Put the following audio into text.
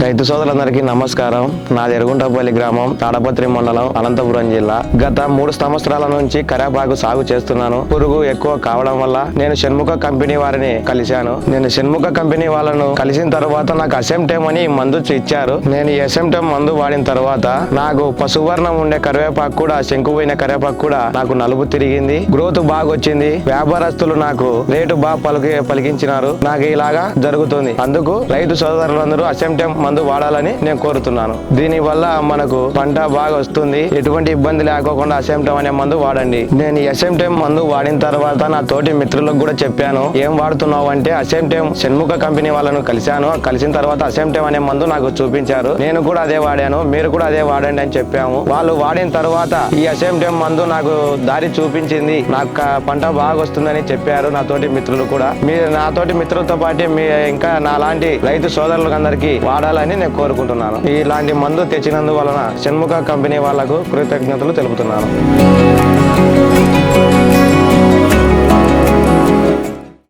రైతు సోదరులందరికీ నమస్కారం. నాది ఎరుగుంటపల్లి గ్రామం, తాడపత్రి మండలం, అనంతపురం జిల్లా. గత 3 సంవత్సరాల నుంచి కరివేపాకు సాగు చేస్తున్నాను. పురుగు ఎక్కువ కావడం వల్ల నేను షణ్ముఖ కంపెనీ వారిని కలిశాను. నేను షణ్ముఖ కంపెనీ వాళ్ళను కలిసిన తర్వాత నాకు అసెంటెమ్ అని మందు ఇచ్చారు. నేను ఈ అసెంటెమ్ మందు వాడిన తర్వాత నాకు పసువర్ణం ఉండే కరివేపాకు కూడా, శంకుపోయిన కరివేపాకు కూడా నాకు నలుపు తిరిగింది. గ్రోత్ బాగా వచ్చింది. వ్యాపారస్తులు నాకు రేటు బాగా పలికించినారు. నాకు ఇలాగా జరుగుతుంది. అందుకు రైతు సోదరులందరూ అసెంటెమ్ మందు వాడాలని నేను కోరుతున్నాను. దీని వల్ల మనకు పంట బాగా వస్తుంది. ఎటువంటి ఇబ్బంది లేకోకుండా అసెంటెమ్ అనే మందు వాడండి. నేను ఈ అసెంటెమ్ మందు వాడిన తర్వాత నా తోటి మిత్రులకు కూడా చెప్పాను. ఏం వాడుతున్నావు అంటే అసెంటెమ్ షణ్ముఖ కంపెనీ వాళ్ళను కలిశాను. కలిసిన తర్వాత అసెంటెమ్ అనే మందు నాకు చూపించారు. నేను కూడా అదే వాడాను. మీరు కూడా అదే వాడండి అని చెప్పాము. వాళ్ళు వాడిన తర్వాత ఈ అసెంటెమ్ మందు నాకు దారి చూపించింది. నాకు పంట బాగా వస్తుందని చెప్పారు నా తోటి మిత్రులు కూడా. మీరు నా తోటి మిత్రులతో పాటు ఇంకా నాలాంటి రైతు సోదరులందరికీ వాడాలని నేను కోరుకుంటున్నాను. ఇలాంటి మందు తెచ్చినందు వలన షణ్ముఖ కంపెనీ వాళ్లకు కృతజ్ఞతలు తెలుపుతున్నాను.